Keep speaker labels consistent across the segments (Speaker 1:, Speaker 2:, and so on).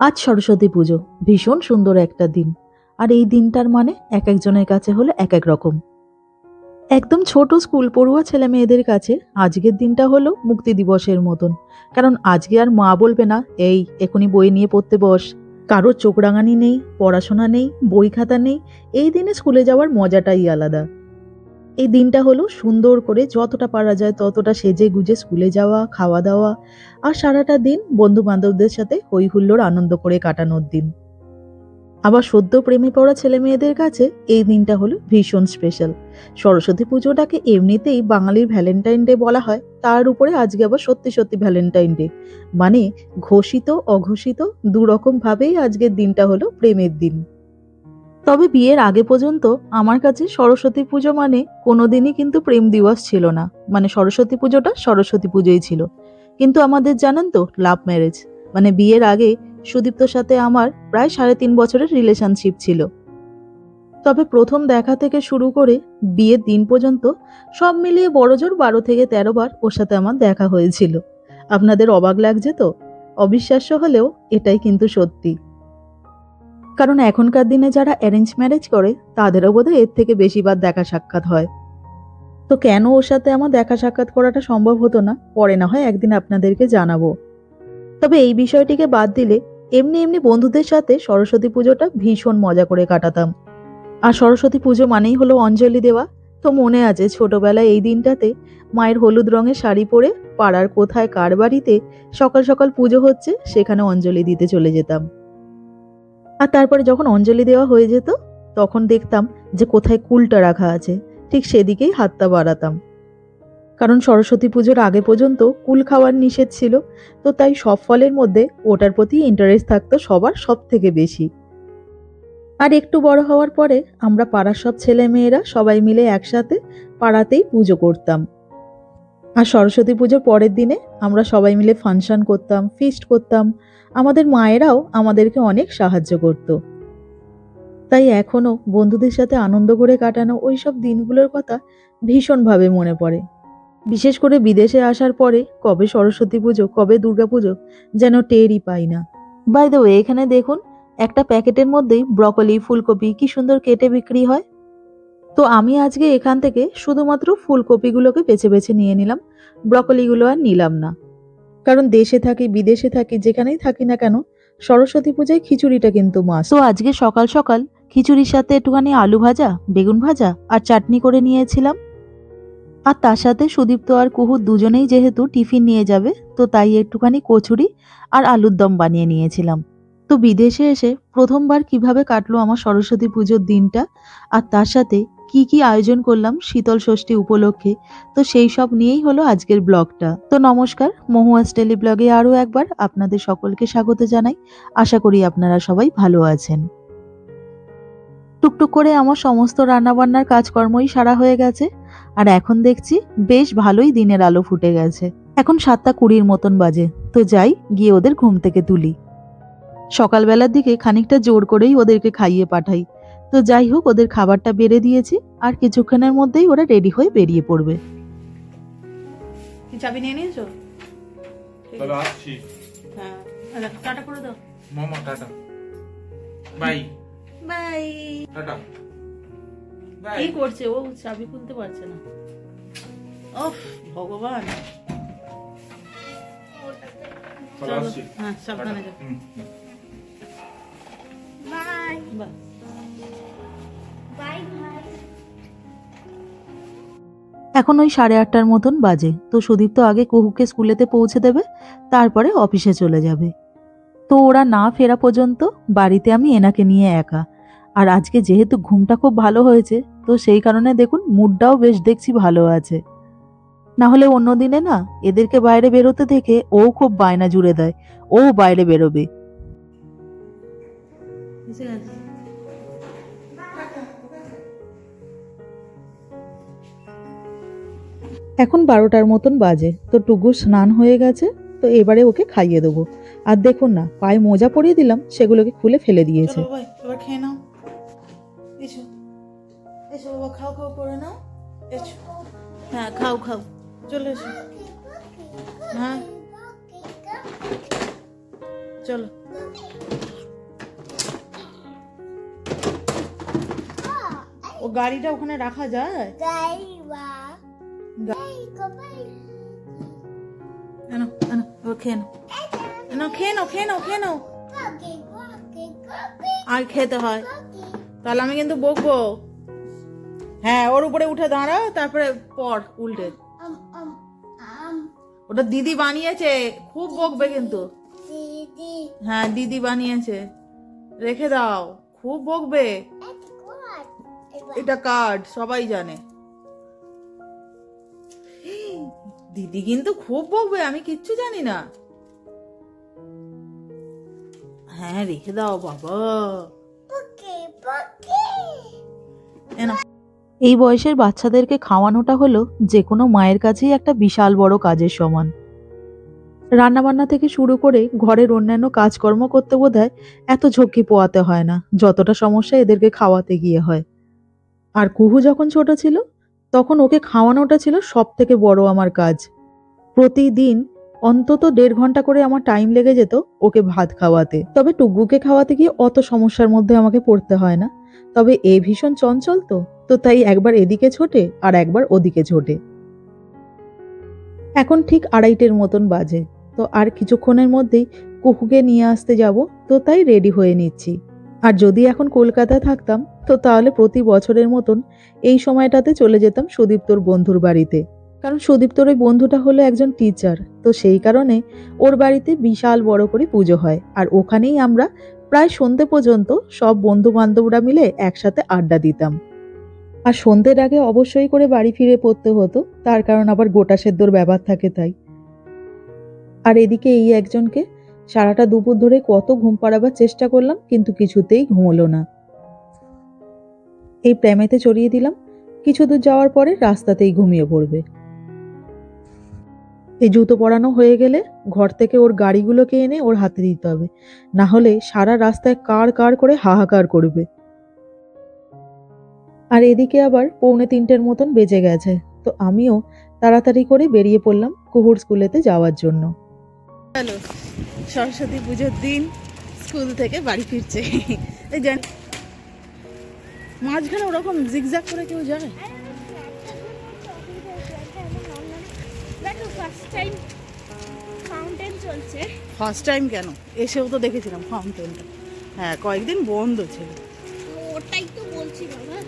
Speaker 1: আজ সরস্বতী পুজো, ভীষণ সুন্দর একটা দিন। আর এই দিনটার মানে এক একজনের কাছে হলো এক এক রকম। একদম ছোট স্কুল পড়ুয়া ছেলে মেয়েদের কাছে আজকের দিনটা হলো মুক্তি দিবসের মতন। কারণ আজকে আর মা বলবে না এই এখনই বই নিয়ে পড়তে বস। কারোর চোখ রাঙানি নেই, পড়াশোনা নেই, বই খাতা নেই। এই দিনে স্কুলে যাওয়ার মজাটাই আলাদা। এই দিনটা হলো সুন্দর করে যতটা পারা যায় ততটা সেজে গুজে স্কুলে যাওয়া, খাওয়া দাওয়া আর সারাটা দিন বন্ধু বান্ধবদের সাথে হই হুল্লোড় আনন্দ করে কাটানোর দিন। আবার সদ্য প্রেমে পড়া ছেলে মেয়েদের কাছে এই দিনটা হলো ভীষণ স্পেশাল। সরস্বতী পুজোটাকে এমনিতেই বাঙালির ভ্যালেন্টাইন ডে বলা হয়, তার উপরে আজকে আবার সত্যি সত্যি ভ্যালেন্টাইন ডে। মানে ঘোষিত অঘোষিত দুরকম ভাবেই আজকের দিনটা হলো প্রেমের দিন। তবে বিয়ের আগে পর্যন্ত আমার কাছে সরস্বতী পুজো মানে কোনোদিনই কিন্তু প্রেম দিবস ছিল না। মানে সরস্বতী পুজোটা সরস্বতী পুজোই ছিল। কিন্তু আমাদের জানেন তো লাভ ম্যারেজ, মানে বিয়ের আগে সুদীপ্তর সাথে আমার প্রায় 3.5 বছরের রিলেশনশিপ ছিল। তবে প্রথম দেখা থেকে শুরু করে বিয়ের দিন পর্যন্ত সব মিলিয়ে বড়জোর 12 থেকে 13 বার ওর সাথে আমার দেখা হয়েছিল। আপনাদের অবাক লাগছে তো? অবিশ্বাস্য হলেও এটাই কিন্তু সত্যি। কারণ এখনকার দিনে যারা অ্যারেঞ্জ ম্যারেজ করে তাদেরও বোধহয় এর থেকে বেশিবার দেখা সাক্ষাৎ হয়। তো কেন ওর সাথে আমার দেখা সাক্ষাৎ করাটা সম্ভব হতো না, পরে না হয় একদিন আপনাদেরকে জানাবো। তবে এই বিষয়টিকে বাদ দিলে এমনি এমনি বন্ধুদের সাথে সরস্বতী পুজোটা ভীষণ মজা করে কাটাতাম। আর সরস্বতী পুজো মানেই হলো অঞ্জলি দেওয়া। তো মনে আছে ছোটবেলায় এই দিনটাতে মায়ের হলুদ রঙের শাড়ি পরে পাড়ার কোথায় কার বাড়িতে সকাল সকাল পুজো হচ্ছে সেখানে অঞ্জলি দিতে চলে যেতাম। আর তারপরে যখন অঞ্জলি দেওয়া হয়ে যেত তখন দেখতাম যে কোথায় কুলটা রাখা আছে, ঠিক সেদিকেই হাতটা বাড়াতাম। কারণ সরস্বতী পুজোর আগে পর্যন্ত কুল খাওয়ার নিষেধ ছিল, তো তাই সব ফলের মধ্যে ওটার প্রতি ইন্টারেস্ট থাকতো সবার সব থেকে বেশি। আর একটু বড় হওয়ার পরে আমরা পাড়ার সব ছেলে মেয়েরা সবাই মিলে একসাথে পাড়াতেই পুজো করতাম। আর সরস্বতী পুজোর পরের দিনে আমরা সবাই মিলে ফাংশন করতাম, ফিস্ট করতাম। আমাদের মায়েরাও আমাদেরকে অনেক সাহায্য করত। তাই এখনো বন্ধুদের সাথে আনন্দ করে কাটানো ওই সব দিনগুলোর কথা ভীষণভাবে মনে পড়ে। বিশেষ করে বিদেশে আসার পরে কবে সরস্বতী পুজো কবে দুর্গা পুজো যেন টেরই পাই না। বাই দ্য ওয়ে, এখানে দেখুন একটা প্যাকেটের মধ্যেই ব্রকলি ফুলকপি কি সুন্দর কেটে বিক্রি হয়। তো আমি আজকে এখান থেকে শুধুমাত্র ফুলকপিগুলোকে বেছে বেছে নিয়ে নিলাম, ব্রকলিগুলো আর নিলাম না। কারণ দেশে থাকি বিদেশে থাকি যেখানেই থাকি না কেন সরস্বতী পূজায় খিচুড়িটা কিন্তু মাস্ট। তো আজকে সকাল সকাল খিচুড়ির সাথে একটুখানি আলু ভাজা, বেগুন ভাজা আর চাটনি করে নিয়েছিলাম। আর তার সাথে সুদীপ্ত আর কুহু দুজনেই যেহেতু টিফিন নিয়ে যাবে, তো তাই একটুখানি কচুরি আর আলুর দম বানিয়ে নিয়েছিলাম। তো বিদেশে এসে প্রথমবার কিভাবে কাটলো আমার সরস্বতী পুজোর দিনটা, আর তার সাথে কি কি আয়োজন করলাম শীতল ষষ্ঠী উপলক্ষে, তো সেই সব নিয়েই হলো আজকের ব্লগটা। তো নমস্কার, মহুয়াস ডেলি ব্লগে আরও একবার আপনাদের সকলকে স্বাগত জানাই। আশা করি আপনারা সবাই ভালো আছেন। টুকটুক করে আমার সমস্ত রান্নাবান্নার কাজকর্মই সারা হয়ে গেছে। আর এখন দেখছি বেশ ভালোই দিনের আলো ফুটে গেছে। এখন 7:20 মতন বাজে। তো যাই গিয়ে ওদের ঘুম থেকে তুলি। সকালবেলার দিকে খানিকটা জোর করেই ওদেরকে খাইয়ে পাঠাই। তো যাই হোক, ওদের খাবারটা বেড়ে দিয়েছি আর কিছুক্ষণের মধ্যেই ওরা রেডি হয়ে বেরিয়ে পড়বে। চাবি নিয়ে নিয়েছো? চলো আসছি। হ্যাঁ, টাটা করে দাও। মামা টাটা। Bye bye. টাটা। কি করছে ও? চাবি খুলতে পারছে না। ওফ ভগবান। হ্যাঁ, সাবধানে যাও। Bye bye bye. এখন ওই 8:30টার মতন বাজে। তো সুদীপ তো আগে কুহুকে স্কুলেতে পৌঁছে দেবে, তারপরে অফিসে চলে যাবে। তো ওরা না ফেরা পর্যন্ত বাড়িতে আমি এনাকে নিয়ে একা। আর আজকে যেহেতু ঘুমটা খুব ভালো হয়েছে, তো সেই কারণে দেখুন মুডটাও বেশ দেখছি ভালো আছে। না হলে অন্য দিনে না এদেরকে বাইরে বেরোতে দেখে ও খুব বায়না জুড়ে দেয়, ও বাইরে বেরোবে। এখন 12টার মতন বাজে। তো টুকুর স্নান হয়ে গেছে, তো এবারে ওকে খাইয়ে দেবো। আর দেখুন না, পায়ে মোজা পরিয়ে দিলাম, সেগুলোকে খুলে ফেলে দিয়েছে। এবার খেয়ে নাও। এসো এসো বাবা, খাও খাও করে নাও। এসো, হ্যাঁ খাও খাও, চলে এসো। হ্যাঁ চলো। ও গাড়িটা ওখানে রাখা যায়? আর খেতে হয় তাহলে আমি কিন্তু বকবো। হ্যাঁ, ওর উপরে উঠে দাঁড়া, তারপরে পড় উল্টে। ওটা দিদি বানিয়েছে, খুব বকবে কিন্তু। হ্যাঁ, দিদি বানিয়েছে, রেখে দাও, খুব বকবে। এটা কার্ড, সবাই জানে। দিদি কিন্তু খুব বকবে, আমি কিচ্ছু জানি না। হ্যাঁ, রেখে দাও বাবা। এই বয়সের বাচ্চাদেরকে খাওয়ানোটা হলো যে কোনো মায়ের কাছেই একটা বিশাল বড় কাজের সমান। রান্নাবান্না থেকে শুরু করে ঘরের অন্যান্য কাজকর্ম করতে বোধহয় এত ঝক্কি পোয়াতে হয় না যতটা সমস্যা এদেরকে খাওয়াতে গিয়ে হয়। আর কুহু যখন ছোট ছিল তখন ওকে খাওয়ানোটা ছিল সব থেকে বড় আমার কাজ। প্রতিদিন অন্তত 1.5 ঘন্টা করে আমার টাইম লেগে যেত ওকে ভাত খাওয়াতে। তবে টুগ্গুকে খাওয়াতে গিয়ে অত সমস্যার মধ্যে আমাকে পড়তে হয় না। তবে এ ভীষণ চঞ্চল তো তাই একবার এদিকে ছোটে আর একবার ওদিকে ছোটে। এখন ঠিক 2:30-এর মতন বাজে, তো আর কিছুক্ষণের মধ্যেই কুহুকে নিয়ে আসতে যাব, তো তাই রেডি হয়ে নিচ্ছি। আর যদি এখন কলকাতায় থাকতাম তো তাহলে প্রতি বছরের মতন এই সময়টাতে চলে যেতাম সুদীপ্তর বন্ধুর বাড়িতে। কারণ সুদীপ্তর ওই বন্ধুটা হলো একজন টিচার, তো সেই কারণে ওর বাড়িতে বিশাল বড় করে পুজো হয়। আর ওখানেই আমরা প্রায় সন্ধে পর্যন্ত সব বন্ধু বান্ধবরা মিলে একসাথে আড্ডা দিতাম। আর সন্ধ্যের আগে অবশ্যই করে বাড়ি ফিরে পড়তে হতো, তার কারণ আবার গোটা সেদ্ধর ব্যাপার থাকে তাই। আর এদিকে এই একজনকে সারাটা দুপুর ধরে কত ঘুম পাড়াবার চেষ্টা করলাম, কিন্তু কিছুতেই ঘুমোলো না। এই প্রেমেতে চড়িয়ে দিলাম, কিছু দূর যাওয়ার পরে রাস্তাতেই ঘুমিয়ে পড়বে। এই জুতো পরানো হয়ে গেলে ঘর থেকে ওর গাড়িগুলোকে এনে ওর হাতে দিতে হবে, না হলে সারা রাস্তায় কার কার করে হাহাকার করবে। আর এদিকে আবার 2:45-এর মতন বেজে গেছে, তো আমিও তাড়াতাড়ি করে বেরিয়ে পড়লাম কুহুর স্কুলেতে যাওয়ার জন্য। হ্যালো, সরস্বতী পুজোর দিন স্কুল থেকে বাড়ি ফিরছে। এই জান মাঝখানে ওরকম জিগজ্যাগ করে কেউ যায়? ফার্স্ট টাইম কেন, এসেও তো দেখেছিলাম ফাউন্টেনটা। হ্যাঁ, কয়েকদিন বন্ধ ছিল, ওটাই তো বলছি বাবা,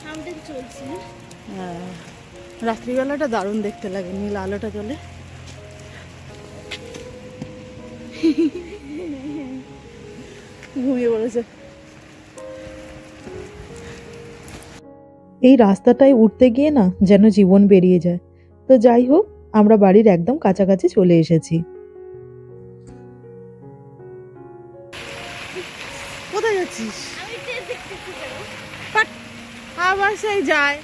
Speaker 1: ফাউন্টেন চলছে। হ্যাঁ, রাত্রিবেলাটা দারুণ দেখতে লাগে, নীল আলোটা জ্বলে। ঘুমিয়ে পড়েছে। এই রাস্তাটায় উঠতে গিয়ে না যেন জীবন বেরিয়ে যায়। তো যাই হোক, আমরা বাড়ির একদম কাছাকাছি চলে এসেছি। কোথায় যাচ্ছিস? আবার সেই যায়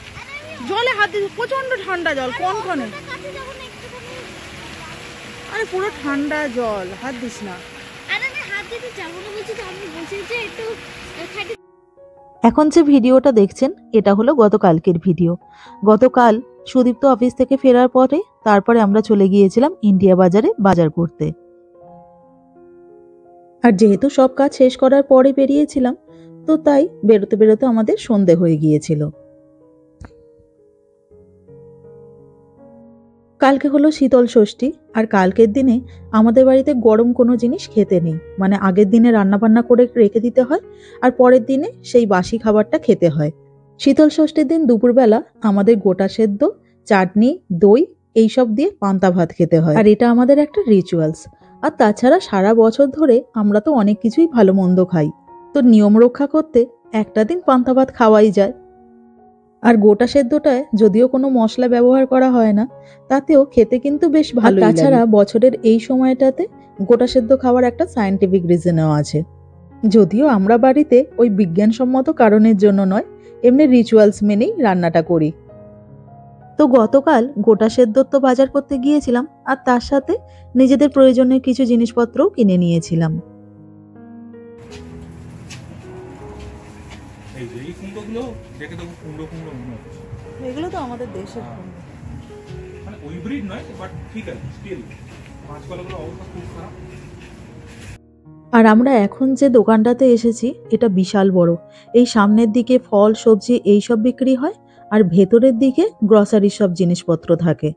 Speaker 1: জলে হাত দিস, প্রচন্ড ঠান্ডা জল, কোনখানে? আরে পুরো ঠান্ডা জল, হাত দিস না। এখন যে ভিডিওটা দেখছেন এটা হলো গতকালকের ভিডিও। গতকাল সুদীপ্ত অফিস থেকে ফেরার পরে তারপরে আমরা চলে গিয়েছিলাম ইন্ডিয়া বাজারে বাজার করতে। আর যেহেতু সব কাজ শেষ করার পরে বেরিয়েছিলাম, তো তাই বেরোতে বেরোতে আমাদের সন্ধে হয়ে গিয়েছিল। কালকে হলো শীতল ষষ্ঠী, আর কালকের দিনে আমাদের বাড়িতে গরম কোনো জিনিস খেতে নেই, মানে আগের দিনে রান্নাবান্না করে রেখে দিতে হয় আর পরের দিনে সেই বাসি খাবারটা খেতে হয়। শীতল ষষ্ঠীর দিন দুপুরবেলা আমাদের গোটা সেদ্ধ, চাটনি, দই এইসব দিয়ে পান্তা ভাত খেতে হয়, আর এটা আমাদের একটা রিচুয়ালস। আর তাছাড়া সারা বছর ধরে আমরা তো অনেক কিছুই ভালো মন্দ খাই, তো নিয়ম রক্ষা করতে একটা দিন পান্তা ভাত খাওয়াই যায়। আর গোটা সেদ্ধটায় যদিও কোনো মশলা ব্যবহার করা হয় না, তাতেও খেতে কিন্তু বেশ ভালো। তাছাড়া বছরের এই সময়টাতে গোটা সেদ্ধ খাওয়ার একটা সায়েন্টিফিক রিজনও আছে, যদিও আমরা বাড়িতে ওই বিজ্ঞানসম্মত কারণের জন্য নয়, এমনি রিচুয়ালস মেনেই রান্নাটা করি। তো গতকাল গোটা সেদ্ধর তো বাজার করতে গিয়েছিলাম, আর তার সাথে নিজেদের প্রয়োজনীয় কিছু জিনিসপত্রও কিনে নিয়েছিলাম। এগুলো তো আমাদের দেশের কুমড়ো,
Speaker 2: মানে ওই ব্রিড নয়, বাট ঠিক আছে, স্টিল মাছগুলোর অবস্থা খুব খারাপ।
Speaker 1: আর আমরা এখন যে দোকানটাতে এসেছি এটা বিশাল বড়। এই সামনের দিকে ফল সবজি এইসব বিক্রি হয়, আর ভেতরের দিকে গ্রসারির সব জিনিসপত্র থাকে।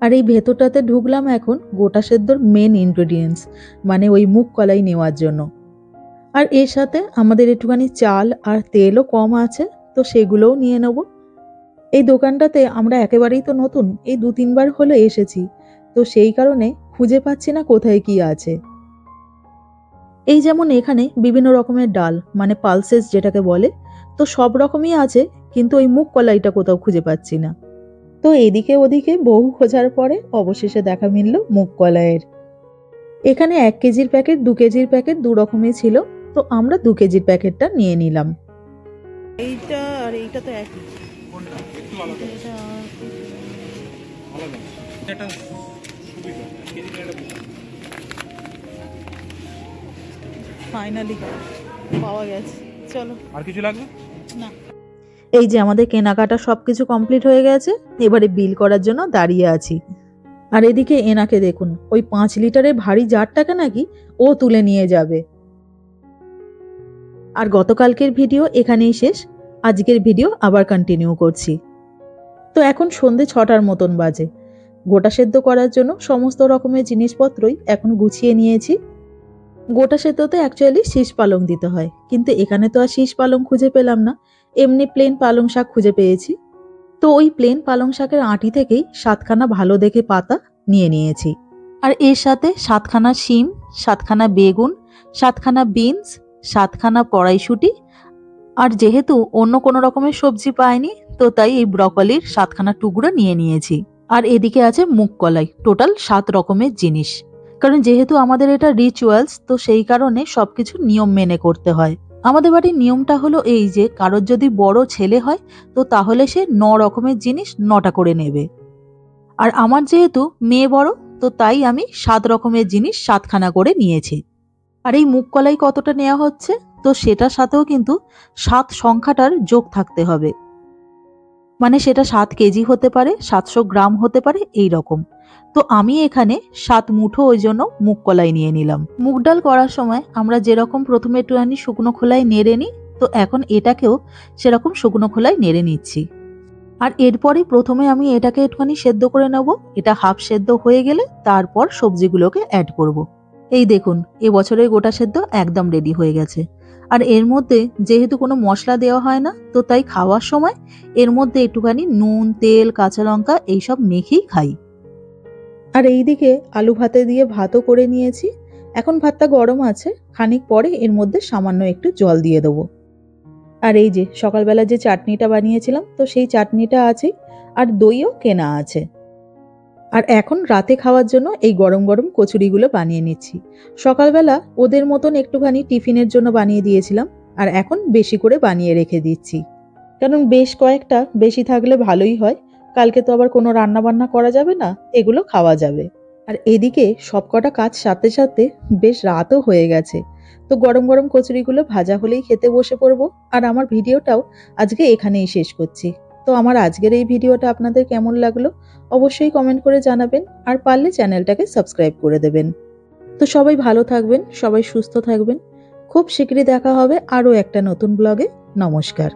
Speaker 1: আর এই ভেতরটাতে ঢুকলাম এখন গোটা সেদ্ধর মেন ইনগ্রেডিয়েন্টস মানে ওই মুগ কলাই নেওয়ার জন্য। আর এর সাথে আমাদের একটুখানি চাল আর তেলও কম আছে, তো সেগুলোও নিয়ে নেব। এই দোকানটাতে আমরা একেবারেই তো নতুন, এই 2-3 বার হলো এসেছি, তো সেই কারণে খুঁজে পাচ্ছি না কোথায় কি আছে। এই যেমন এখানে বিভিন্ন রকমের ডাল মানে পালসেস যেটাকে বলে, তো সব রকমই আছে, কিন্তু ওই মুগ কলাইটা কোথাও খুঁজে পাচ্ছি না। তো এদিকে ওদিকে বহু খোঁজার পরে অবশেষে দেখা মিলল মুগ কলাইয়ের। এখানে 1 কেজির প্যাকেট 2 কেজির প্যাকেট দু রকমই ছিল, তো আমরা 2 কেজির প্যাকেটটা নিয়ে নিলাম। এইটা আর এইটা তো একই। কোনটা একটু আলাদা? এটা সুবিধা কেজি এটা ফাইনালি পাওয়া গেছে। চলো, আর কিছু লাগবে না। এই যে আমাদের কেনাকাটা সবকিছু কমপ্লিট হয়ে গেছে, এবারে বিল করার জন্য দাঁড়িয়ে আছি। আর এদিকে এনাকে দেখুন, ওই 5 লিটারের ভারী জারটাকে নাকি ও তুলে নিয়ে যাবে। আর গতকালকের ভিডিও এখানেই শেষ, আজকের ভিডিও আবার কন্টিনিউ করছি। তো এখন সন্ধে 6টার মতন বাজে। গোটা সেদ্ধ করার জন্য সমস্ত রকমের জিনিসপত্রই এখন গুছিয়ে নিয়েছি। গোটা সেদ্ধতে অ্যাকচুয়ালি শীষ পালং দিতে হয়, কিন্তু এখানে তো আর শীষ পালং খুঁজে পেলাম না, এমনি প্লেন পালং শাক খুঁজে পেয়েছি। তো ওই প্লেন পালং শাকের আঁটি থেকেই 7খানা ভালো দেখে পাতা নিয়ে নিয়েছি। আর এর সাথে 7খানা শিম, 7খানা বেগুন, 7খানা বিনস, 7খানা কড়াইশুঁটি, আর যেহেতু অন্য কোনো রকমের সবজি পাইনি, তো তাই এই ব্রকলির 7খানা টুকরো নিয়ে নিয়েছি। আর এদিকে আছে মুগ কলাই, টোটাল 7 রকমের জিনিস। কারণ যেহেতু আমাদের এটা রিচুয়ালস, তো সেই কারণে সবকিছু নিয়ম মেনে করতে হয়। আমাদের বাড়ির নিয়মটা হলো এই যে কারোর যদি বড় ছেলে হয়, তো তাহলে সে 9 রকমের জিনিস 9টা করে নেবে। আর আমার যেহেতু মেয়ে বড়, তো তাই আমি 7 রকমের জিনিস 7খানা করে নিয়েছি। আর এই মুগ কলাই কতটা নেওয়া হচ্ছে, তো সেটার সাথেও কিন্তু 7 সংখ্যাটার যোগ থাকতে হবে। মানে সেটা 7 কেজি হতে পারে, 700 গ্রাম হতে পারে, এই রকম। তো আমি এখানে 7 মুঠো ওই জন্য মুগ কলাই নিয়ে নিলাম। মুগ ডাল করার সময় আমরা যেরকম প্রথমে একটুখানি শুকনো খোলায় নেড়ে নিই, তো এখন এটাকেও সেরকম শুকনো খোলায় নেড়ে নিচ্ছি। আর এরপরই প্রথমে আমি এটাকে একটুখানি সেদ্ধ করে নেব। এটা হাফ সেদ্ধ হয়ে গেলে তারপর সবজিগুলোকে অ্যাড করব। এই দেখুন, এবছরের গোটা সেদ্ধ একদম রেডি হয়ে গেছে। আর এর মধ্যে যেহেতু কোনো মশলা দেওয়া হয় না, তো তাই খাওয়ার সময় এর মধ্যে একটুখানি নুন, তেল, কাঁচা লঙ্কা এইসব মেখেই খাই। আর এইদিকে আলু ভাতে দিয়ে ভাতও করে নিয়েছি। এখন ভাতটা গরম আছে, খানিক পরে এর মধ্যে সামান্য একটু জল দিয়ে দেবো। আর এই যে সকালবেলা যে চাটনিটা বানিয়েছিলাম, তো সেই চাটনিটা আছে, আর দইও কেনা আছে। আর এখন রাতে খাওয়ার জন্য এই গরম গরম কচুরিগুলো বানিয়ে নিচ্ছি। সকালবেলা ওদের মতন একটুখানি টিফিনের জন্য বানিয়ে দিয়েছিলাম, আর এখন বেশি করে বানিয়ে রেখে দিচ্ছি, কারণ বেশ কয়েকটা বেশি থাকলে ভালোই হয়। কালকে তো আবার কোনো রান্না বান্না করা যাবে না, এগুলো খাওয়া যাবে। আর এদিকে সবকটা কাজ সাথে সাথে বেশ রাতও হয়ে গেছে, তো গরম গরম কচুরিগুলো ভাজা হলেই খেতে বসে পড়বো। আর আমার ভিডিওটাও আজকে এখানেই শেষ করছি। তো আমার আজকের এই ভিডিওটা আপনাদের কেমন লাগলো অবশ্যই কমেন্ট করে জানাবেন, আর পারলে চ্যানেলটাকে সাবস্ক্রাইব করে দেবেন। তো সবাই ভালো থাকবেন, সবাই সুস্থ থাকবেন। খুব শীঘ্রই দেখা হবে আরও একটা নতুন ব্লগে। নমস্কার।